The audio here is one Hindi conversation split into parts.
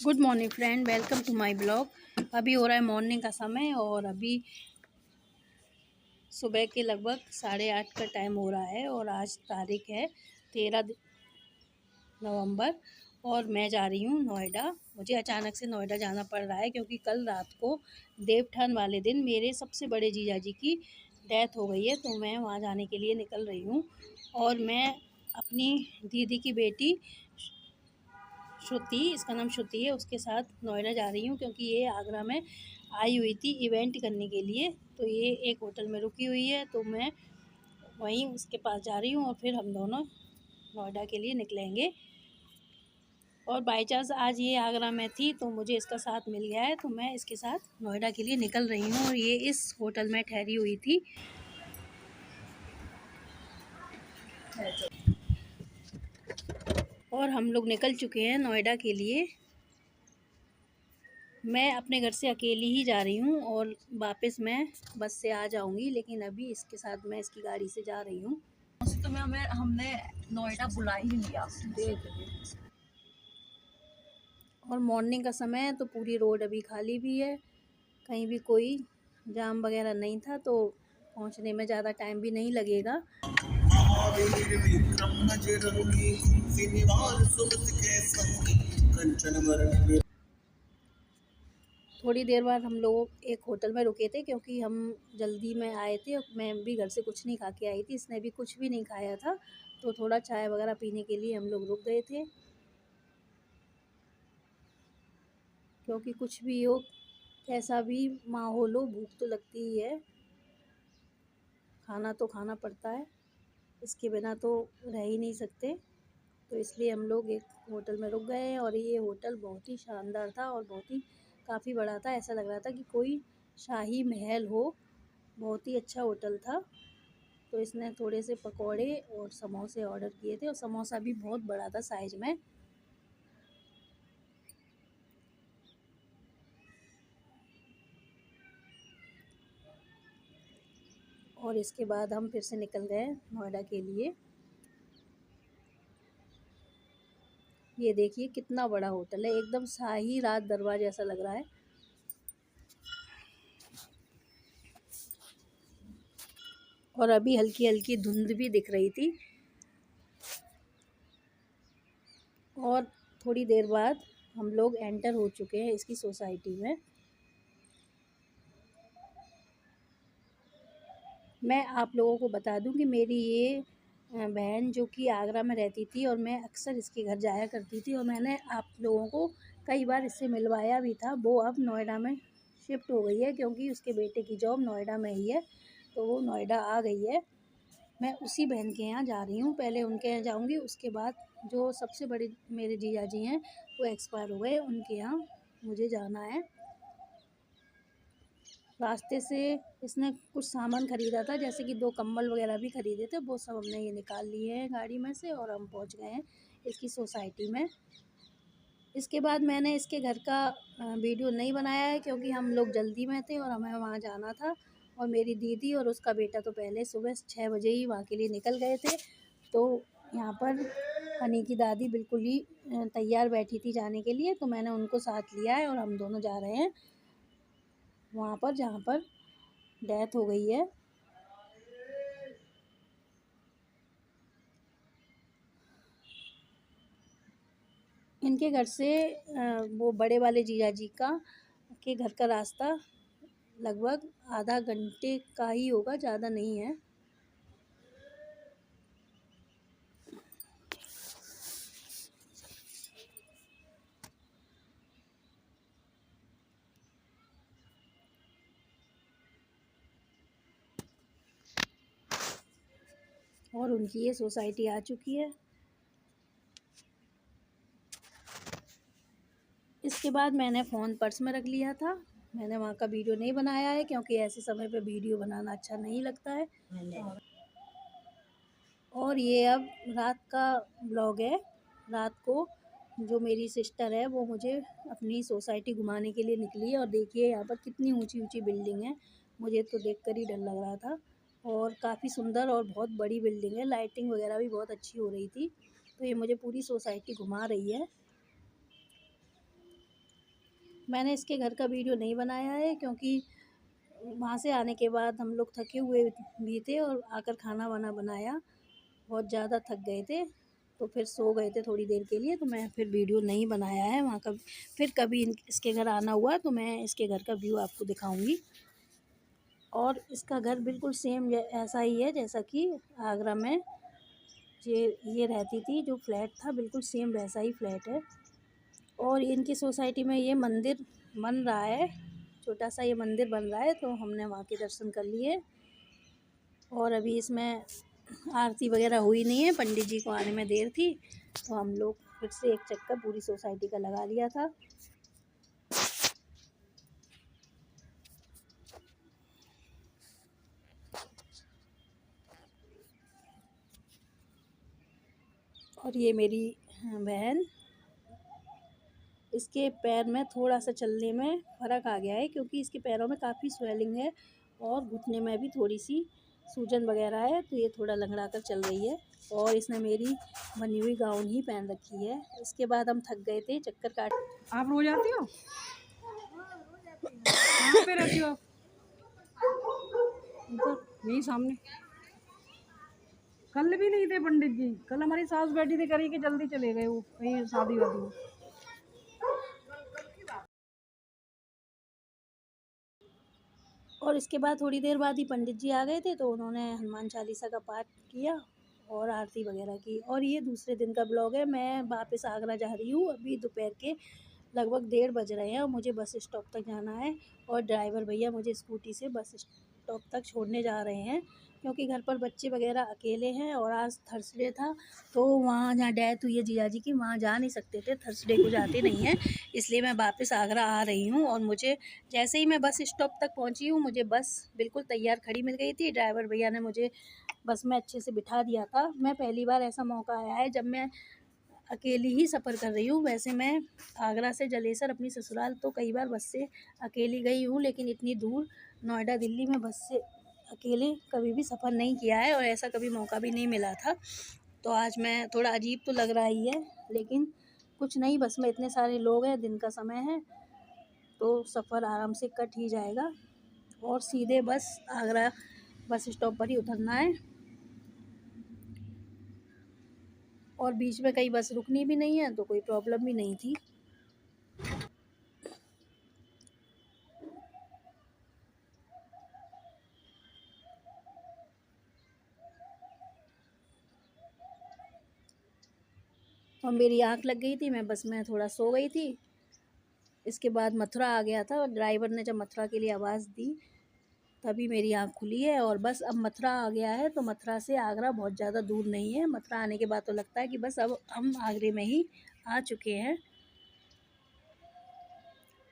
Good morning friend, welcome to my blog. अभी हो रहा है मॉर्निंग का समय और अभी सुबह के लगभग 8:30 का टाइम हो रहा है और आज तारीख है 13 नवंबर और मैं जा रही हूँ नोएडा। मुझे अचानक से नोएडा जाना पड़ रहा है क्योंकि कल रात को देवठान वाले दिन मेरे सबसे बड़े जीजा जी की डेथ हो गई है, तो मैं वहाँ जाने के लिए निकल रही हूँ। और मैं अपनी दीदी की बेटी श्रुति, इसका नाम श्रुति है, उसके साथ नोएडा जा रही हूँ क्योंकि ये आगरा में आई हुई थी इवेंट करने के लिए। तो ये एक होटल में रुकी हुई है, तो मैं वहीं उसके पास जा रही हूँ और फिर हम दोनों नोएडा के लिए निकलेंगे। और बाई चांस आज ये आगरा में थी तो मुझे इसका साथ मिल गया है, तो मैं इसके साथ नोएडा के लिए निकल रही हूँ। और ये इस होटल में ठहरी हुई थी और हम लोग निकल चुके हैं नोएडा के लिए। मैं अपने घर से अकेली ही जा रही हूँ और वापस मैं बस से आ जाऊँगी, लेकिन अभी इसके साथ मैं इसकी गाड़ी से जा रही हूँ। तो हमने नोएडा बुला ही लिया। और मॉर्निंग का समय है तो पूरी रोड अभी खाली भी है, कहीं भी कोई जाम वगैरह नहीं था, तो पहुँचने में ज़्यादा टाइम भी नहीं लगेगा। थोड़ी देर बाद हम लोग एक होटल में रुके थे क्योंकि हम जल्दी में आए थे और मैं भी घर से कुछ नहीं खा के आई थी, इसने भी कुछ भी नहीं खाया था, तो थोड़ा चाय वगैरह पीने के लिए हम लोग रुक गए थे। क्योंकि कुछ भी हो, कैसा भी माहौल हो, भूख तो लगती ही है, खाना तो खाना पड़ता है, इसके बिना तो रह ही नहीं सकते। तो इसलिए हम लोग एक होटल में रुक गए और ये होटल बहुत ही शानदार था और बहुत ही काफ़ी बड़ा था, ऐसा लग रहा था कि कोई शाही महल हो। बहुत ही अच्छा होटल था। तो इसने थोड़े से पकौड़े और समोसे ऑर्डर किए थे और समोसा भी बहुत बड़ा था साइज़ में। और इसके बाद हम फिर से निकल गए नोएडा के लिए। ये देखिए कितना बड़ा होटल है, एकदम शाही राज दरबार जैसा लग रहा है। और अभी हल्की हल्की धुंध भी दिख रही थी और थोड़ी देर बाद हम लोग एंटर हो चुके हैं इसकी सोसाइटी में। मैं आप लोगों को बता दूं कि मेरी ये बहन जो कि आगरा में रहती थी और मैं अक्सर इसके घर जाया करती थी और मैंने आप लोगों को कई बार इससे मिलवाया भी था। वो अब नोएडा में शिफ्ट हो गई है क्योंकि उसके बेटे की जॉब नोएडा में ही है, तो वो नोएडा आ गई है। मैं उसी बहन के यहाँ जा रही हूँ, पहले उनके यहाँ जाऊँगी, उसके बाद जो सबसे बड़े मेरे जीजा जी हैं वो एक्सपायर हो गए, उनके यहाँ मुझे जाना है। रास्ते से इसने कुछ सामान ख़रीदा था, जैसे कि 2 कंबल वगैरह भी ख़रीदे थे, वो सब हमने ये निकाल लिए हैं गाड़ी में से और हम पहुँच गए हैं इसकी सोसाइटी में। इसके बाद मैंने इसके घर का वीडियो नहीं बनाया है क्योंकि हम लोग जल्दी में थे और हमें वहाँ जाना था और मेरी दीदी और उसका बेटा तो पहले सुबह 6 बजे ही वहाँ के लिए निकल गए थे। तो यहाँ पर हनी की दादी बिल्कुल ही तैयार बैठी थी जाने के लिए, तो मैंने उनको साथ लिया है और हम दोनों जा रहे हैं वहाँ पर जहाँ पर डेथ हो गई है। इनके घर से वो बड़े वाले जीजा जी का के घर का रास्ता लगभग आधा घंटे का ही होगा, ज़्यादा नहीं है। और उनकी ये सोसाइटी आ चुकी है। इसके बाद मैंने फ़ोन पर्स में रख लिया था, मैंने वहाँ का वीडियो नहीं बनाया है क्योंकि ऐसे समय पे वीडियो बनाना अच्छा नहीं लगता है। और ये अब रात का ब्लॉग है। रात को जो मेरी सिस्टर है वो मुझे अपनी सोसाइटी घुमाने के लिए निकली है और देखिए यहाँ पर कितनी ऊंची ऊंची बिल्डिंग है, मुझे तो देखकर ही डर लग रहा था। और काफ़ी सुंदर और बहुत बड़ी बिल्डिंग है, लाइटिंग वगैरह भी बहुत अच्छी हो रही थी। तो ये मुझे पूरी सोसाइटी घुमा रही है। मैंने इसके घर का वीडियो नहीं बनाया है क्योंकि वहाँ से आने के बाद हम लोग थके हुए भी थे और आकर खाना वाना बनाया, बहुत ज़्यादा थक गए थे तो फिर सो गए थे थोड़ी देर के लिए, तो मैं फिर वीडियो नहीं बनाया है वहाँ का। फिर कभी इसके घर आना हुआ तो मैं इसके घर का व्यू आपको दिखाऊंगी। और इसका घर बिल्कुल सेम ऐसा ही है जैसा कि आगरा में ये रहती थी, जो फ्लैट था बिल्कुल सेम वैसा ही फ्लैट है। और इनकी सोसाइटी में ये मंदिर बन रहा है, छोटा सा ये मंदिर बन रहा है, तो हमने वहाँ के दर्शन कर लिए। और अभी इसमें आरती वगैरह हुई नहीं है, पंडित जी को आने में देर थी, तो हम लोग फिर से एक चक्कर पूरी सोसाइटी का लगा लिया था। और ये मेरी बहन, इसके पैर में थोड़ा सा चलने में फ़र्क आ गया है क्योंकि इसके पैरों में काफ़ी स्वेलिंग है और घुटने में भी थोड़ी सी सूजन वगैरह है, तो ये थोड़ा लंगड़ा कर चल रही है। और इसने मेरी बनी हुई गाउन ही पहन रखी है। इसके बाद हम थक गए थे चक्कर काट। आप रोज आती हो? कहाँ पे रहती हो आप? ऊपर यही सामने। कल भी नहीं थे पंडित जी, कल हमारी सास बैठी थी करी के जल्दी चले गए वो कहीं शादी वादी में। और इसके बाद थोड़ी देर बाद ही पंडित जी आ गए थे, तो उन्होंने हनुमान चालीसा का पाठ किया और आरती वगैरह की। और ये दूसरे दिन का ब्लॉग है। मैं वापस आगरा जा रही हूँ, अभी दोपहर के लगभग 1:30 बज रहे हैं और मुझे बस स्टॉप तक जाना है। और ड्राइवर भैया मुझे स्कूटी से बस स्टॉप तक छोड़ने जा रहे हैं क्योंकि घर पर बच्चे वगैरह अकेले हैं। और आज थर्सडे था, तो वहाँ जहाँ डेथ हुई है जीजा जी की, वहाँ जा नहीं सकते थे, थर्सडे को जाते नहीं हैं, इसलिए मैं वापस आगरा आ रही हूँ। और मुझे जैसे ही मैं बस स्टॉप तक पहुँची हूँ, मुझे बस बिल्कुल तैयार खड़ी मिल गई थी। ड्राइवर भैया ने मुझे बस में अच्छे से बिठा दिया था। मैं पहली बार ऐसा मौका आया है जब मैं अकेली ही सफ़र कर रही हूँ। वैसे मैं आगरा से जलेसर अपनी ससुराल तो कई बार बस से अकेली गई हूँ, लेकिन इतनी दूर नोएडा दिल्ली में बस से अकेले कभी भी सफ़र नहीं किया है और ऐसा कभी मौका भी नहीं मिला था। तो आज मैं थोड़ा अजीब तो लग रहा ही है, लेकिन कुछ नहीं, बस में इतने सारे लोग हैं, दिन का समय है, तो सफ़र आराम से कट ही जाएगा। और सीधे बस आगरा बस स्टॉप पर ही उतरना है और बीच में कहीं बस रुकनी भी नहीं है, तो कोई प्रॉब्लम भी नहीं थी। और मेरी आँख लग गई थी, मैं बस में थोड़ा सो गई थी। इसके बाद मथुरा आ गया था और ड्राइवर ने जब मथुरा के लिए आवाज़ दी तभी मेरी आँख खुली है। और बस अब मथुरा आ गया है, तो मथुरा से आगरा बहुत ज़्यादा दूर नहीं है। मथुरा आने के बाद तो लगता है कि बस अब हम आगरे में ही आ चुके हैं।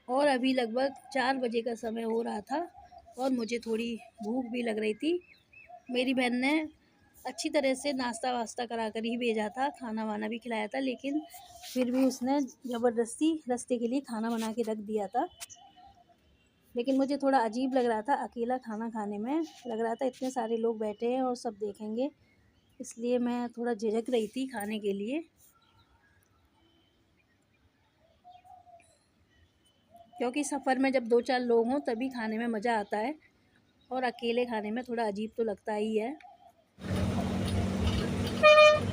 और अभी लगभग 4 बजे का समय हो रहा था और मुझे थोड़ी भूख भी लग रही थी। मेरी बहन ने अच्छी तरह से नाश्ता वास्ता करा कर ही भेजा था, खाना वाना भी खिलाया था, लेकिन फिर भी उसने ज़बरदस्ती रास्ते के लिए खाना बना के रख दिया था। लेकिन मुझे थोड़ा अजीब लग रहा था अकेला खाना खाने में, लग रहा था इतने सारे लोग बैठे हैं और सब देखेंगे, इसलिए मैं थोड़ा झिझक रही थी खाने के लिए। क्योंकि सफ़र में जब 2-4 लोग हों तभी खाने में मज़ा आता है और अकेले खाने में थोड़ा अजीब तो लगता ही है।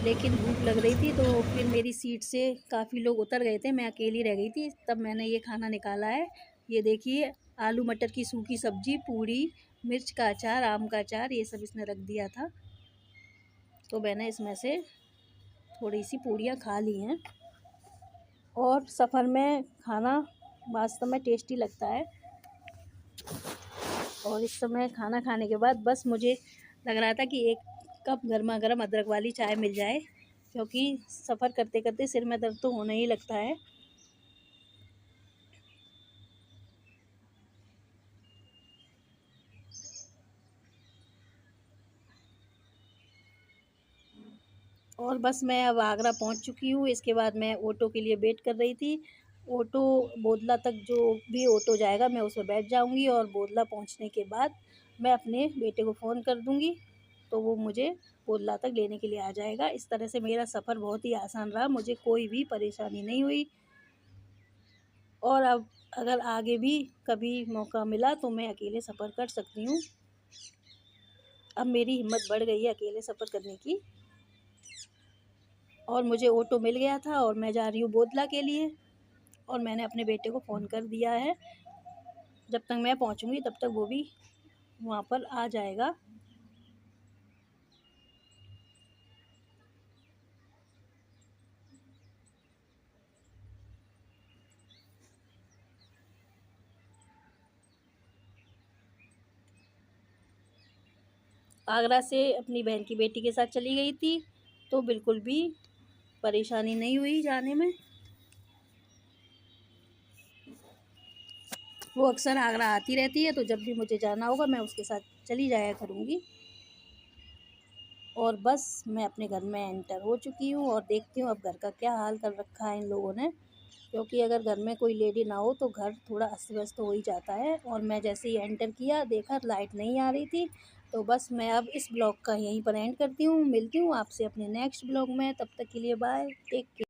लेकिन भूख लग रही थी, तो फिर मेरी सीट से काफ़ी लोग उतर गए थे, मैं अकेली रह गई थी, तब मैंने ये खाना निकाला है। ये देखिए, आलू मटर की सूखी सब्ज़ी, पूड़ी, मिर्च का अचार, आम का अचार, ये सब इसने रख दिया था, तो मैंने इसमें से थोड़ी सी पूड़ियाँ खा ली हैं। और सफ़र में खाना वास्तव में टेस्टी लगता है। और इस समय खाना खाने के बाद बस मुझे लग रहा था कि एक कप गर्मा गर्म अदरक वाली चाय मिल जाए, क्योंकि सफ़र करते करते सिर में दर्द तो होने ही लगता है। और बस मैं अब आगरा पहुंच चुकी हूँ। इसके बाद मैं ऑटो के लिए वेट कर रही थी। ऑटो बोदला तक जो भी ऑटो जाएगा मैं उसमें बैठ जाऊंगी और बोदला पहुंचने के बाद मैं अपने बेटे को फ़ोन कर दूंगी, तो वो मुझे बोदला तक लेने के लिए आ जाएगा। इस तरह से मेरा सफ़र बहुत ही आसान रहा, मुझे कोई भी परेशानी नहीं हुई। और अब अगर आगे भी कभी मौका मिला तो मैं अकेले सफ़र कर सकती हूँ। अब मेरी हिम्मत बढ़ गई है अकेले सफ़र करने की, और मुझे ऑटो मिल गया था और मैं जा रही हूँ बोधला के लिए, और मैंने अपने बेटे को फ़ोन कर दिया है। जब तक मैं पहुँचूँगी तब तक वो भी वहाँ पर आ जाएगा। आगरा से अपनी बहन की बेटी के साथ चली गई थी, तो बिल्कुल भी परेशानी नहीं हुई जाने में। वो अक्सर आगरा आती रहती है, तो जब भी मुझे जाना होगा मैं उसके साथ चली जाया करूँगी। और बस मैं अपने घर में एंटर हो चुकी हूँ और देखती हूँ अब घर का क्या हाल कर रखा है इन लोगों ने, क्योंकि अगर घर में कोई लेडी ना हो तो घर थोड़ा अस्त व्यस्त हो ही जाता है। और मैं जैसे ही एंटर किया देखा लाइट नहीं आ रही थी, तो बस मैं अब इस ब्लॉग का यहीं पर एंड करती हूँ। मिलती हूँ आपसे अपने नेक्स्ट ब्लॉग में, तब तक के लिए बाय, टेक केयर।